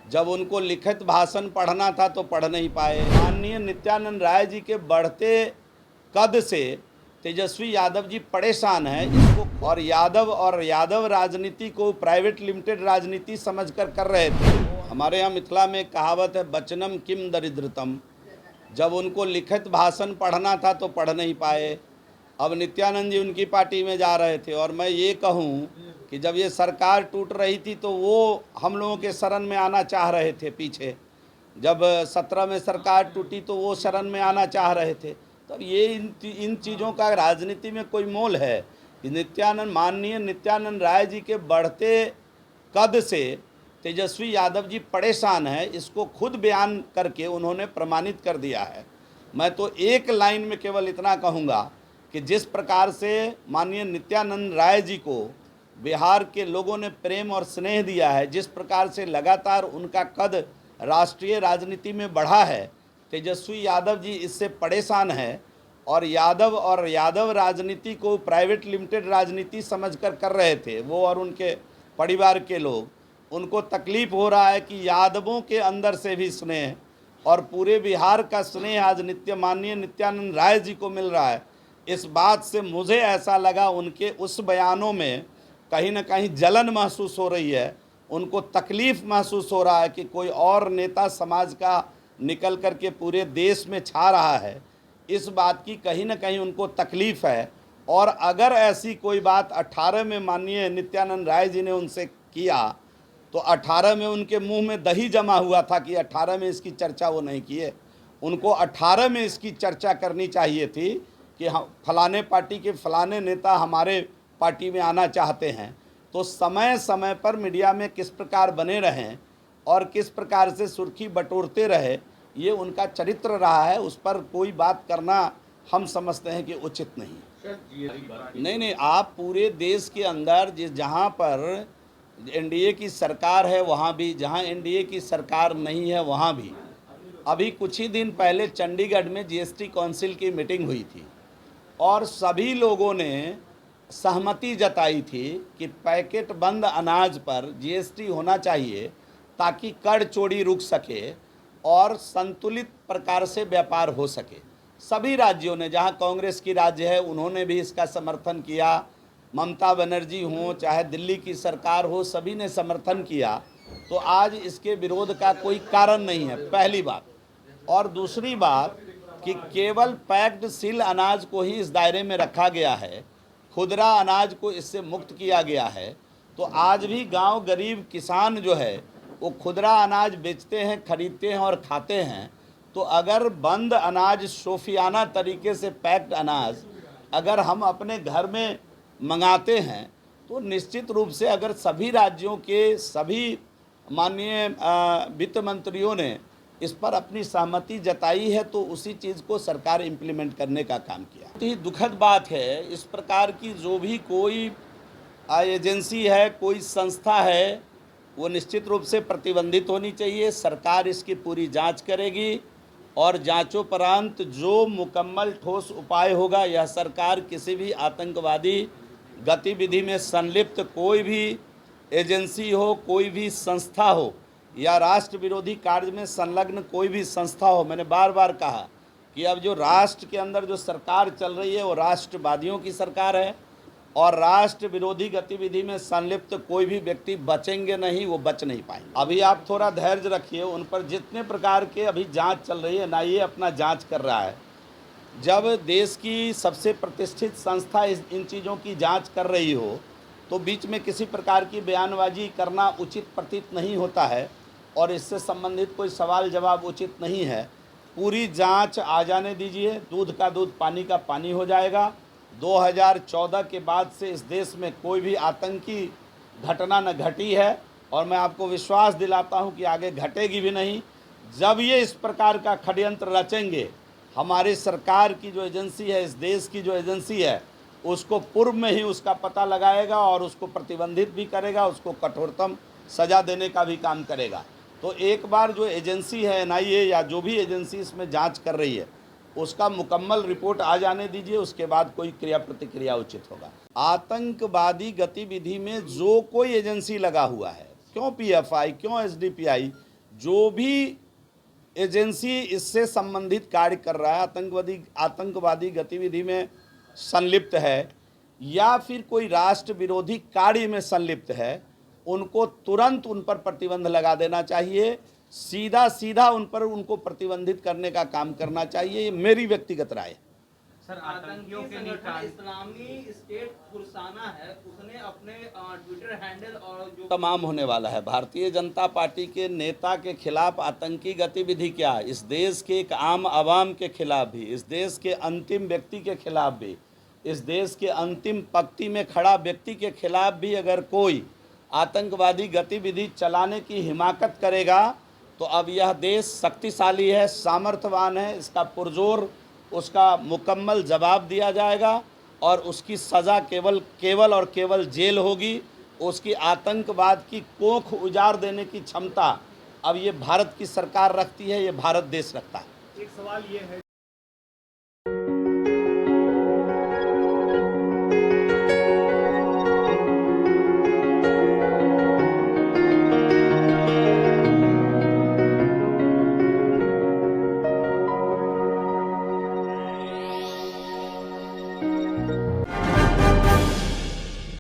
जब उनको लिखित भाषण पढ़ना था तो पढ़ नहीं पाए। माननीय नित्यानंद राय जी के बढ़ते कद से तेजस्वी यादव जी परेशान हैं इसको, और यादव राजनीति को प्राइवेट लिमिटेड राजनीति समझकर कर रहे थे। हमारे यहाँ मिथिला में कहावत है, बचनम किम दरिद्रतम। जब उनको लिखित भाषण पढ़ना था तो पढ़ नहीं पाए। अब नित्यानंद जी उनकी पार्टी में जा रहे थे, और मैं ये कहूँ कि जब ये सरकार टूट रही थी तो वो हम लोगों के शरण में आना चाह रहे थे। पीछे जब 17 में सरकार टूटी तो वो शरण में आना चाह रहे थे। तब ये इन चीज़ों का राजनीति में कोई मोल है कि माननीय नित्यानंद राय जी के बढ़ते कद से तेजस्वी यादव जी परेशान हैं, इसको खुद बयान करके उन्होंने प्रमाणित कर दिया है। मैं तो एक लाइन में केवल इतना कहूँगा कि जिस प्रकार से माननीय नित्यानंद राय जी को बिहार के लोगों ने प्रेम और स्नेह दिया है, जिस प्रकार से लगातार उनका कद राष्ट्रीय राजनीति में बढ़ा है, तेजस्वी यादव जी इससे परेशान है। और यादव राजनीति को प्राइवेट लिमिटेड राजनीति समझकर कर रहे थे वो और उनके परिवार के लोग। उनको तकलीफ हो रहा है कि यादवों के अंदर से भी स्नेह और पूरे बिहार का स्नेह आज माननीय नित्यानंद राय जी को मिल रहा है। इस बात से मुझे ऐसा लगा उनके उस बयानों में कहीं ना कहीं जलन महसूस हो रही है, उनको तकलीफ़ महसूस हो रहा है कि कोई और नेता समाज का निकल कर के पूरे देश में छा रहा है। इस बात की कहीं ना कहीं उनको तकलीफ़ है। और अगर ऐसी कोई बात 18 में माननीय नित्यानंद राय जी ने उनसे किया तो 18 में उनके मुंह में दही जमा हुआ था कि 18 में इसकी चर्चा वो नहीं किए। उनको 18 में इसकी चर्चा करनी चाहिए थी कि हम फलाने पार्टी के फलाने नेता हमारे पार्टी में आना चाहते हैं। तो समय समय पर मीडिया में किस प्रकार बने रहें और किस प्रकार से सुर्खी बटोरते रहे, ये उनका चरित्र रहा है। उस पर कोई बात करना हम समझते हैं कि उचित नहीं। नहीं, आप पूरे देश के अंदर जहाँ पर एनडीए की सरकार है वहाँ भी, जहाँ एनडीए की सरकार नहीं है वहाँ भी। अभी कुछ ही दिन पहले चंडीगढ़ में जीएसटी काउंसिल की मीटिंग हुई थी और सभी लोगों ने सहमति जताई थी कि पैकेट बंद अनाज पर जीएसटी होना चाहिए ताकि कर चोरी रुक सके और संतुलित प्रकार से व्यापार हो सके। सभी राज्यों ने, जहां कांग्रेस की राज्य है उन्होंने भी इसका समर्थन किया। ममता बनर्जी हो चाहे दिल्ली की सरकार हो, सभी ने समर्थन किया। तो आज इसके विरोध का कोई कारण नहीं है, पहली बात। और दूसरी बात कि केवल पैक्ड सील अनाज को ही इस दायरे में रखा गया है, खुदरा अनाज को इससे मुक्त किया गया है। तो आज भी गांव गरीब किसान जो है वो खुदरा अनाज बेचते हैं, खरीदते हैं और खाते हैं। तो अगर बंद अनाज, शोफियाना तरीके से पैक्ड अनाज अगर हम अपने घर में मंगाते हैं तो निश्चित रूप से अगर सभी राज्यों के सभी माननीय वित्त मंत्रियों ने इस पर अपनी सहमति जताई है तो उसी चीज़ को सरकार इम्प्लीमेंट करने का काम किया। तो ये दुखद बात है। इस प्रकार की जो भी कोई एजेंसी है, कोई संस्था है, वो निश्चित रूप से प्रतिबंधित होनी चाहिए। सरकार इसकी पूरी जांच करेगी और जांचोपरांत जो मुकम्मल ठोस उपाय होगा, यह सरकार किसी भी आतंकवादी गतिविधि में संलिप्त कोई भी एजेंसी हो, कोई भी संस्था हो या राष्ट्र विरोधी कार्य में संलग्न कोई भी संस्था हो, मैंने बार बार कहा कि अब जो राष्ट्र के अंदर जो सरकार चल रही है वो राष्ट्रवादियों की सरकार है और राष्ट्र विरोधी गतिविधि में संलिप्त कोई भी व्यक्ति बचेंगे नहीं, वो बच नहीं पाएंगे। अभी आप थोड़ा धैर्य रखिए। उन पर जितने प्रकार के अभी जांच चल रही है, एनआईए अपना जांच कर रहा है। जब देश की सबसे प्रतिष्ठित संस्था इन चीज़ों की जांच कर रही हो तो बीच में किसी प्रकार की बयानबाजी करना उचित प्रतीत नहीं होता है और इससे संबंधित कोई सवाल जवाब उचित नहीं है। पूरी जांच आ जाने दीजिए, दूध का दूध, पानी का पानी हो जाएगा। 2014 के बाद से इस देश में कोई भी आतंकी घटना न घटी है और मैं आपको विश्वास दिलाता हूं कि आगे घटेगी भी नहीं। जब ये इस प्रकार का षड्यंत्र रचेंगे, हमारी सरकार की जो एजेंसी है, इस देश की जो एजेंसी है, उसको पूर्व में ही उसका पता लगाएगा और उसको प्रतिबंधित भी करेगा, उसको कठोरतम सज़ा देने का भी काम करेगा। तो एक बार जो एजेंसी है एनआईए या जो भी एजेंसी इसमें जांच कर रही है उसका मुकम्मल रिपोर्ट आ जाने दीजिए, उसके बाद कोई क्रिया प्रतिक्रिया उचित होगा। आतंकवादी गतिविधि में जो कोई एजेंसी लगा हुआ है, क्यों पीएफआई, क्यों एसडीपीआई, जो भी एजेंसी इससे संबंधित कार्य कर रहा है, आतंकवादी गतिविधि में संलिप्त है या फिर कोई राष्ट्र विरोधी कार्य में संलिप्त है, उनको तुरंत उन पर प्रतिबंध लगा देना चाहिए। सीधा उन पर उनको प्रतिबंधित करने का काम करना चाहिए। ये मेरी व्यक्तिगत राय है। सर, आतंकियों के निशान इस्लामी स्टेट फुरसाना है, उसने अपने ट्विटर हैंडल और जो तमाम होने वाला है। भारतीय जनता पार्टी के नेता के खिलाफ आतंकी गतिविधि क्या, इस देश के एक आम आवाम के खिलाफ भी, इस देश के अंतिम व्यक्ति के खिलाफ भी, इस देश के अंतिम पंक्ति में खड़ा व्यक्ति के खिलाफ भी अगर कोई आतंकवादी गतिविधि चलाने की हिमाकत करेगा तो अब यह देश शक्तिशाली है, सामर्थ्यवान है, इसका पुरजोर उसका मुकम्मल जवाब दिया जाएगा और उसकी सज़ा केवल जेल होगी। उसकी आतंकवाद की कोख उजाड़ देने की क्षमता अब ये भारत की सरकार रखती है, ये भारत देश रखता है। एक सवाल ये है